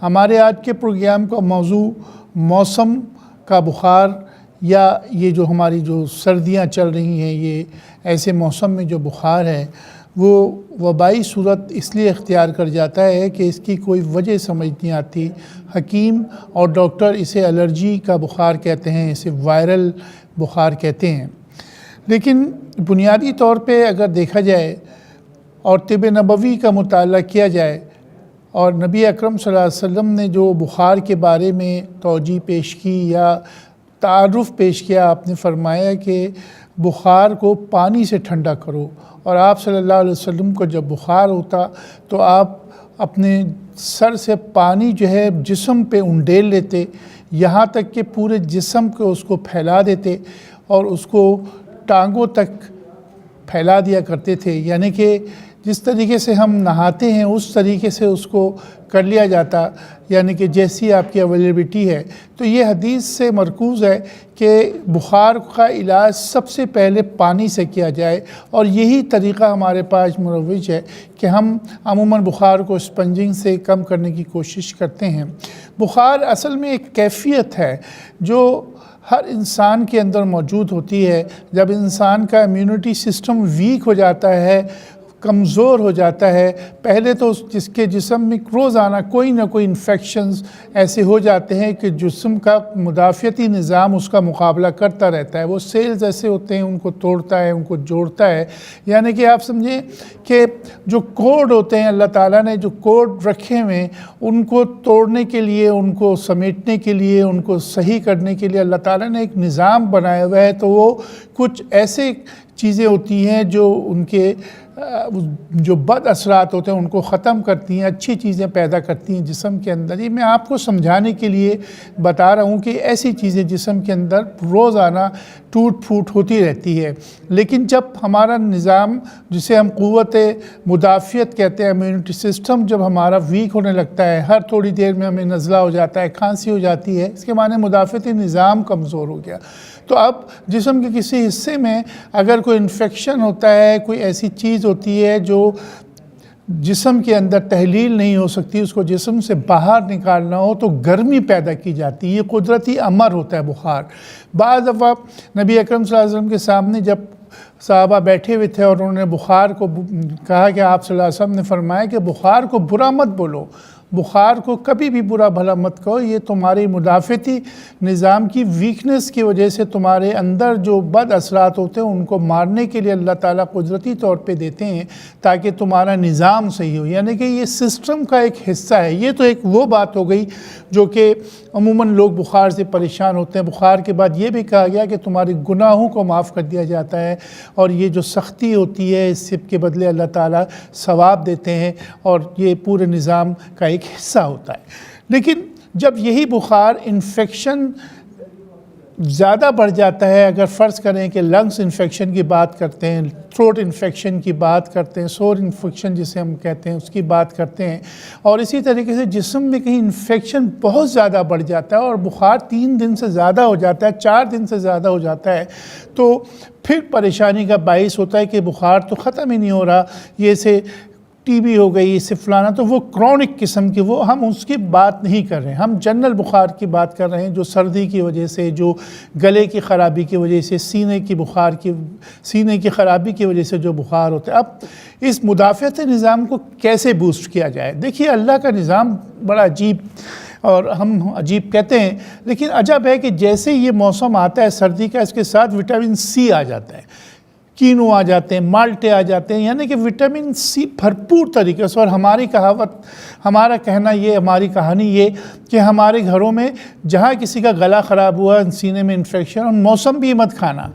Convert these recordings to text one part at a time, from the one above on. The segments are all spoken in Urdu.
ہمارے آج کے پروگرام کا موضوع موسم کا بخار یا یہ جو ہماری جو سردیاں چل رہی ہیں، یہ ایسے موسم میں جو بخار ہے وہ وبائی صورت اس لیے اختیار کر جاتا ہے کہ اس کی کوئی وجہ سمجھ نہیں آتی۔ حکیم اور ڈاکٹر اسے الرجی کا بخار کہتے ہیں، اسے وائرل بخار کہتے ہیں۔ لیکن بنیادی طور پہ اگر دیکھا جائے اور طب نبوی کا مطالعہ کیا جائے اور نبی اکرم صلی اللہ علیہ وسلم نے جو بخار کے بارے میں توجیہ پیش کی یا تعارف پیش کیا، آپ نے فرمایا کہ بخار کو پانی سے ٹھنڈا کرو، اور آپ صلی اللہ علیہ وسلم کو جب بخار ہوتا تو آپ اپنے سر سے پانی جو ہے جسم پہ انڈیل لیتے، یہاں تک کہ پورے جسم کو اس کو پھیلا دیتے اور اس کو ٹانگوں تک پھیلا دیا کرتے تھے، یعنی کہ جس طریقے سے ہم نہاتے ہیں اس طریقے سے اس کو کر لیا جاتا، یعنی کہ جیسی آپ کی اویلیبلٹی ہے۔ تو یہ حدیث سے مرکوز ہے کہ بخار کا علاج سب سے پہلے پانی سے کیا جائے، اور یہی طریقہ ہمارے پاس مروج ہے کہ ہم عموماً بخار کو اسپنجنگ سے کم کرنے کی کوشش کرتے ہیں۔ بخار اصل میں ایک کیفیت ہے جو ہر انسان کے اندر موجود ہوتی ہے۔ جب انسان کا امیونٹی سسٹم ویک ہو جاتا ہے، کمزور ہو جاتا ہے، پہلے تو جس کے جسم میں روزانہ کوئی نہ کوئی انفیکشنز ایسے ہو جاتے ہیں کہ جسم کا مدافعتی نظام اس کا مقابلہ کرتا رہتا ہے۔ وہ سیلز ایسے ہوتے ہیں، ان کو توڑتا ہے، ان کو جوڑتا ہے، یعنی کہ آپ سمجھیں کہ جو کوڈ ہوتے ہیں، اللہ تعالیٰ نے جو کوڈ رکھے ہوئے ان کو توڑنے کے لیے، ان کو سمیٹنے کے لیے، ان کو صحیح کرنے کے لیے اللہ تعالیٰ نے ایک نظام بنایا ہوا ہے۔ تو وہ کچھ ایسے چیزیں ہوتی ہیں جو ان کے جو بد اثرات ہوتے ہیں ان کو ختم کرتی ہیں، اچھی چیزیں پیدا کرتی ہیں جسم کے اندر۔ یہ میں آپ کو سمجھانے کے لیے بتا رہا ہوں کہ ایسی چیزیں جسم کے اندر روزانہ ٹوٹ پھوٹ ہوتی رہتی ہے، لیکن جب ہمارا نظام، جسے ہم قوت مدافعت کہتے ہیں، امیونٹی سسٹم جب ہمارا ویک ہونے لگتا ہے، ہر تھوڑی دیر میں ہمیں نزلہ ہو جاتا ہے، کھانسی ہو جاتی ہے، اس کے معنی مدافعتی نظام کمزور ہو گیا۔ تو اب جسم کے کسی حصے میں اگر کوئی انفیکشن ہوتا ہے، کوئی ایسی چیز ہوتی ہے جو جسم کے اندر تحلیل نہیں ہو سکتی، اس کو جسم سے باہر نکالنا ہو تو گرمی پیدا کی جاتی ہے۔ یہ قدرتی امر ہوتا ہے بخار۔ بعض دفعہ نبی اکرم صلی اللہ علیہ وسلم کے سامنے جب صحابہ بیٹھے ہوئے تھے اور انہوں نے بخار کو کہا کہ آپ صلی اللہ علیہ وسلم نے فرمایا کہ بخار کو برا مت بولو، بخار کو کبھی بھی برا بھلا مت کہو، یہ تمہاری مدافعتی نظام کی ویکنس کی وجہ سے تمہارے اندر جو بد اثرات ہوتے ہیں ان کو مارنے کے لیے اللہ تعالیٰ قدرتی طور پہ دیتے ہیں تاکہ تمہارا نظام صحیح ہو، یعنی کہ یہ سسٹم کا ایک حصہ ہے۔ یہ تو ایک وہ بات ہو گئی جو کہ عموماً لوگ بخار سے پریشان ہوتے ہیں۔ بخار کے بعد یہ بھی کہا گیا کہ تمہارے گناہوں کو معاف کر دیا جاتا ہے، اور یہ جو سختی ہوتی ہے اس سب کے بدلے اللہ تعالیٰ ثواب دیتے ہیں، اور یہ پورے نظام کا ایک حصہ ہوتا ہے۔ لیکن جب یہی بخار انفیکشن زیادہ بڑھ جاتا ہے، اگر فرض کریں کہ لنگس انفیکشن کی بات کرتے ہیں، تھروٹ انفیکشن کی بات کرتے ہیں، سور انفیکشن جسے ہم کہتے ہیں اس کی بات کرتے ہیں، اور اسی طریقے سے جسم میں کہیں انفیکشن بہت زیادہ بڑھ جاتا ہے اور بخار 3 دن سے زیادہ ہو جاتا ہے، 4 دن سے زیادہ ہو جاتا ہے، تو پھر پریشانی کا باعث ہوتا ہے کہ بخار تو ختم ہی نہیں ہو رہا، یہ سے ٹی بی ہو گئی، اس سے فلانا، تو وہ کرونک قسم کی، وہ ہم اس کی بات نہیں کر رہے ہیں، ہم جنرل بخار کی بات کر رہے ہیں جو سردی کی وجہ سے، جو گلے کی خرابی کی وجہ سے، سینے کی خرابی کی وجہ سے جو بخار ہوتا ہے۔ اب اس مدافعتی نظام کو کیسے بوسٹ کیا جائے؟ دیکھیے اللہ کا نظام بڑا عجیب، اور ہم عجیب کہتے ہیں، لیکن عجب ہے کہ جیسے یہ موسم آتا ہے سردی کا، اس کے ساتھ وٹامن سی آ جاتا ہے، کینو آ جاتے ہیں، مالٹے آ جاتے ہیں، یعنی کہ وٹامن سی بھرپور طریقے سے۔ اور ہماری کہاوت، ہمارا کہنا یہ، ہماری کہانی یہ کہ ہمارے گھروں میں جہاں کسی کا گلا خراب ہوا، سینے میں انفیکشن، اور موسم بھی مت کھانا،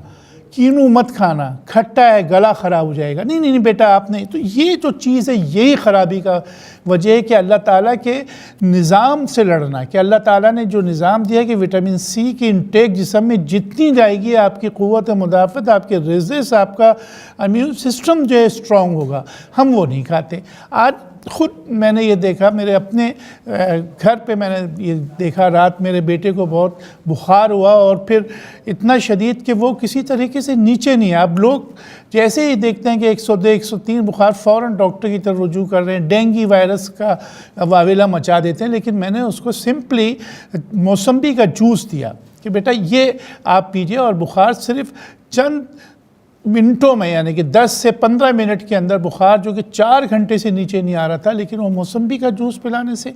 کینو مت کھانا، کھٹا ہے گلا خراب ہو جائے گا، نہیں بیٹا آپ نے، تو یہ جو چیز ہے یہی خرابی کا وجہ ہے کہ اللہ تعالیٰ کے نظام سے لڑنا، کہ اللہ تعالیٰ نے جو نظام دیا کہ وٹامن سی کی انٹیک جسم میں جتنی جائے گی آپ کی قوت مدافعت، آپ کے ریزس، آپ کا امیون سسٹم جو ہے اسٹرانگ ہوگا، ہم وہ نہیں کھاتے۔ آج خود میں نے یہ دیکھا، میرے اپنے گھر پہ میں نے یہ دیکھا، رات میرے بیٹے کو بہت بخار ہوا اور پھر اتنا شدید کہ وہ کسی طریقے سے نیچے نہیں آیا۔ اب لوگ جیسے ہی دیکھتے ہیں کہ 102 103 بخار، فوراً ڈاکٹر کی طرف رجوع کر رہے ہیں، ڈینگی وائرس کا واویلا مچا دیتے ہیں، لیکن میں نے اس کو سمپلی موسمبی کا جوس دیا کہ بیٹا یہ آپ پیجئے، اور بخار صرف چند منٹوں میں، یعنی کہ 10 سے 15 منٹ کے اندر بخار جو کہ 4 گھنٹے سے نیچے نہیں آ رہا تھا، لیکن وہ موسمبی کا جوس پلانے سے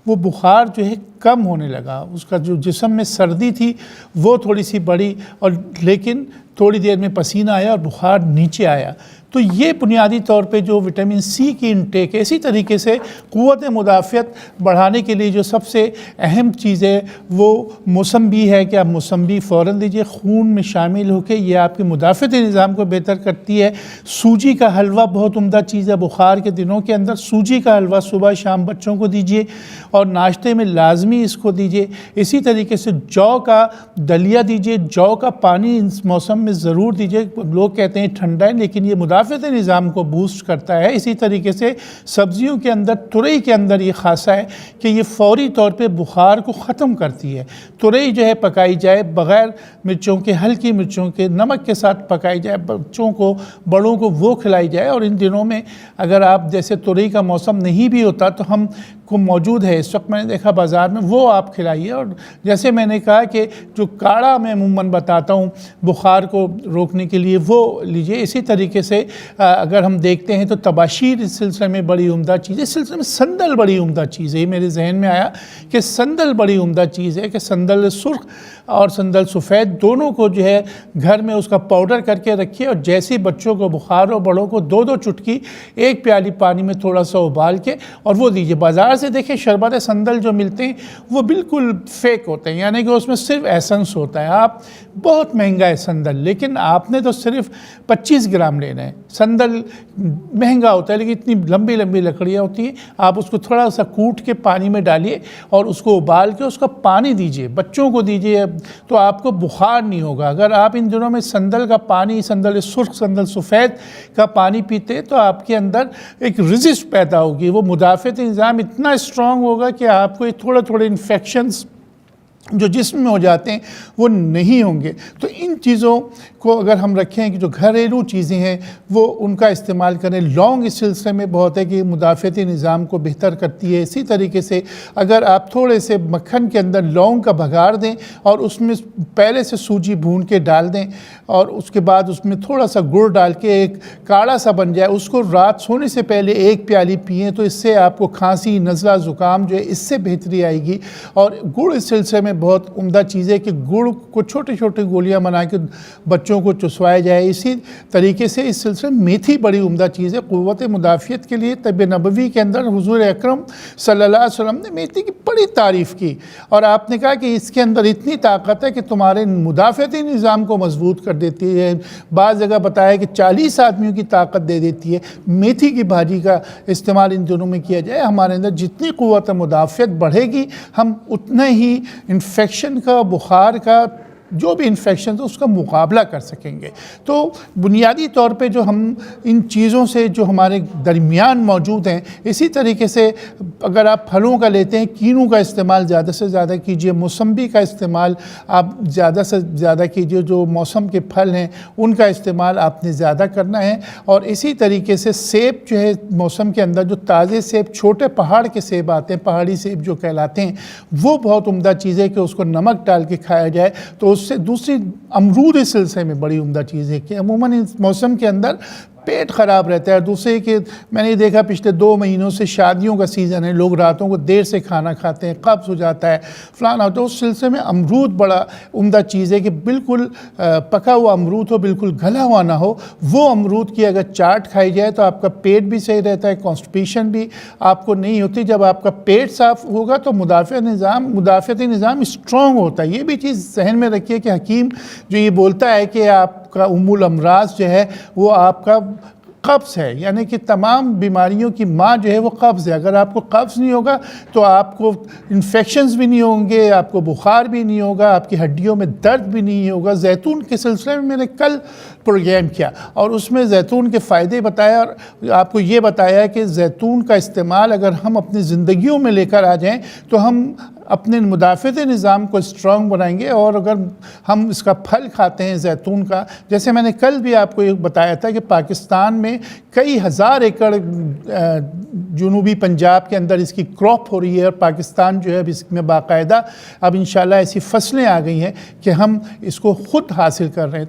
وہ بخار جو ہے کم ہونے لگا۔ اس کا جو جسم میں سردی تھی وہ تھوڑی سی بڑھی، اور لیکن تھوڑی دیر میں پسینہ آیا اور بخار نیچے آیا۔ تو یہ بنیادی طور پہ جو وٹامن سی کی انٹیک ہے، اسی طریقے سے قوت مدافعت بڑھانے کے لیے جو سب سے اہم چیز ہے وہ موسمبی ہے کہ آپ موسمبی فوراً دیجیے، خون میں شامل ہو کے یہ آپ کے مدافعتی نظام کو بہتر کرتی ہے۔ سوجی کا حلوہ بہت عمدہ چیز ہے بخار کے دنوں کے اندر، سوجی کا حلوہ صبح شام بچوں کو دیجیے اور ناشتے میں لازمی اس کو دیجیے۔ اسی طریقے سے جو کا دلیا دیجیے، جو کا پانی اس موسم میں ضرور دیجیے۔ لوگ کہتے ہیں ٹھنڈا ہے، لیکن یہ مدافعتی نظام کو بوسٹ کرتا ہے۔ اسی طریقے سے سبزیوں کے اندر، ترئی کے اندر یہ خاصہ ہے کہ یہ فوری طور پہ بخار کو ختم کرتی ہے۔ ترئی جو ہے پکائی جائے بغیر مرچوں کے، ہلکی مرچوں کے، نمک کے ساتھ پکائی جائے، بچوں کو بڑوں کو وہ کھلائی جائے۔ اور ان دنوں میں اگر آپ جیسے ترئی کا موسم نہیں بھی ہوتا تو ہم کو موجود ہے اس وقت، میں نے دیکھا بازار میں، وہ آپ کھلائیے۔ اور جیسے میں نے کہا کہ جو کاڑھا میں عموماً بتاتا ہوں بخار کو روکنے کے لیے وہ لیجئے۔ اسی طریقے سے اگر ہم دیکھتے ہیں تو تباشیر اس سلسلے میں بڑی عمدہ چیز ہے۔ اس سلسلے میں سندل بڑی عمدہ چیز ہے۔ یہ میرے ذہن میں آیا کہ سندل بڑی عمدہ چیز ہے، کہ سندل سرخ اور سندل سفید دونوں کو جو ہے گھر میں اس کا پاؤڈر کر کے رکھیے، اور جیسے بچوں کو بخار ہو بڑوں کو 2 چٹکی 1 پیالی پانی میں تھوڑا سا ابال کے اور وہ دیجیے۔ بازار سے دیکھیں شربت سندل جو ملتے ہیں وہ بالکل فیک ہوتے ہیں، یعنی کہ اس میں صرف ایسنس ہوتا ہے۔ آپ بہت مہنگا ہے سندل، لیکن آپ نے تو صرف 25 گرام لینا ہے۔ سندل مہنگا ہوتا ہے لیکن اتنی لمبی لمبی لکڑیاں ہوتی ہیں، آپ اس کو تھوڑا سا کوٹ کے پانی میں ڈالیے اور اس کو ابال کے اس کا پانی دیجیے، بچوں کو دیجیے، تو آپ کو بخار نہیں ہوگا۔ اگر آپ ان دنوں میں سندل کا پانی، سندل سرخ، سندل سفید کا پانی پیتے تو آپ کے اندر ایک رزسٹ پیدا ہوگی، وہ مدافعتی نظام اتنا اسٹرانگ ہوگا کہ آپ کو یہ تھوڑے انفیکشنز جو جسم میں ہو جاتے ہیں وہ نہیں ہوں گے۔ تو ان چیزوں کو اگر ہم رکھیں کہ جو گھریلو چیزیں ہیں وہ ان کا استعمال کریں۔ لونگ اس سلسلے میں بہت ہے کہ مدافعتی نظام کو بہتر کرتی ہے۔ اسی طریقے سے اگر آپ تھوڑے سے مکھن کے اندر لونگ کا بگھار دیں اور اس میں پہلے سے سوجی بھون کے ڈال دیں اور اس کے بعد اس میں تھوڑا سا گڑ ڈال کے ایک کاڑھا سا بن جائے، اس کو رات سونے سے پہلے 1 پیالی پئیں تو اس سے آپ کو کھانسی، نزلہ، زکام جو ہے اس سے بہتری آئے گی۔ اور گڑ اس سلسلے میں بہت عمدہ چیز ہے کہ گڑ کو چھوٹے چھوٹے گولیاں بنا کے بچوں کو چسوایا جائے۔ اسی طریقے سے اس سلسلے میں میتھی بڑی عمدہ چیز ہے قوت مدافعت کے لیے۔ طب نبوی کے اندر حضور اکرم صلی اللہ علیہ وسلم نے میتھی کی بڑی تعریف کی اور آپ نے کہا کہ اس کے اندر اتنی طاقت ہے کہ تمہارے مدافعتی نظام کو مضبوط کر دیتی ہے۔ بعض جگہ بتایا کہ 40 آدمیوں کی طاقت دے دیتی ہے۔ میتھی کی بھاجی کا استعمال ان دنوں میں کیا جائے، ہمارے اندر جتنی قوت مدافعت بڑھے گی ہم اتنا ہی انفیکشن کا، بخار کا، جو بھی انفیکشن ہے اس کا مقابلہ کر سکیں گے۔ تو بنیادی طور پہ جو ہم ان چیزوں سے جو ہمارے درمیان موجود ہیں، اسی طریقے سے اگر آپ پھلوں کا لیتے ہیں، کینو کا استعمال زیادہ سے زیادہ کیجیے، موسمبی کا استعمال آپ زیادہ سے زیادہ کیجیے، جو موسم کے پھل ہیں ان کا استعمال آپ نے زیادہ کرنا ہے۔ اور اسی طریقے سے سیب جو ہے موسم کے اندر جو تازے سیب، چھوٹے پہاڑ کے سیب آتے ہیں، پہاڑی سیب جو کہلاتے ہیں، وہ بہت عمدہ چیز ہے کہ اس کو نمک ڈال کے کھایا جائے۔ تو اس سے دوسری امرود اس سلسلے میں بڑی عمدہ چیز ہے کہ عموماً اس موسم کے اندر پیٹ خراب رہتا ہے۔ دوسرے کہ میں نے دیکھا پچھلے 2 مہینوں سے شادیوں کا سیزن ہے، لوگ راتوں کو دیر سے کھانا کھاتے ہیں، قبض ہو جاتا ہے، فلانا ہوتا ہے۔ اس سلسلے میں امرود بڑا عمدہ چیز ہے کہ بالکل پکا ہوا امرود ہو، بالکل گلا ہوا نہ ہو، وہ امرود کی اگر چاٹ کھائی جائے تو آپ کا پیٹ بھی صحیح رہتا ہے، کانسٹیپیشن بھی آپ کو نہیں ہوتی۔ جب آپ کا پیٹ صاف ہوگا تو مدافعتی نظام اسٹرانگ ہوتا ہے۔ یہ بھی چیز ذہن میں رکھیے کہ حکیم جو یہ بولتا ہے کہ آپ کا الامراض جو ہے وہ آپ کا قبض ہے، یعنی کہ تمام بیماریوں کی ماں جو ہے وہ قبض ہے۔ اگر آپ کو قبض نہیں ہوگا تو آپ کو انفیکشنز بھی نہیں ہوں گے، آپ کو بخار بھی نہیں ہوگا، آپ کی ہڈیوں میں درد بھی نہیں ہوگا۔ زیتون کے سلسلے میں نے کل پروگرام کیا اور اس میں زیتون کے فائدے بتایا اور آپ کو یہ بتایا کہ زیتون کا استعمال اگر ہم اپنی زندگیوں میں لے کر آ جائیں تو ہم اپنے مدافعتی نظام کو اسٹرانگ بنائیں گے۔ اور اگر ہم اس کا پھل کھاتے ہیں زیتون کا، جیسے میں نے کل بھی آپ کو یہ بتایا تھا کہ پاکستان میں کئی ہزار ایکڑ جنوبی پنجاب کے اندر اس کی کراپ ہو رہی ہے، اور پاکستان جو ہے اب اس میں باقاعدہ اب انشاءاللہ ایسی فصلیں آ گئی ہیں کہ ہم اس کو خود حاصل کر رہے ہیں۔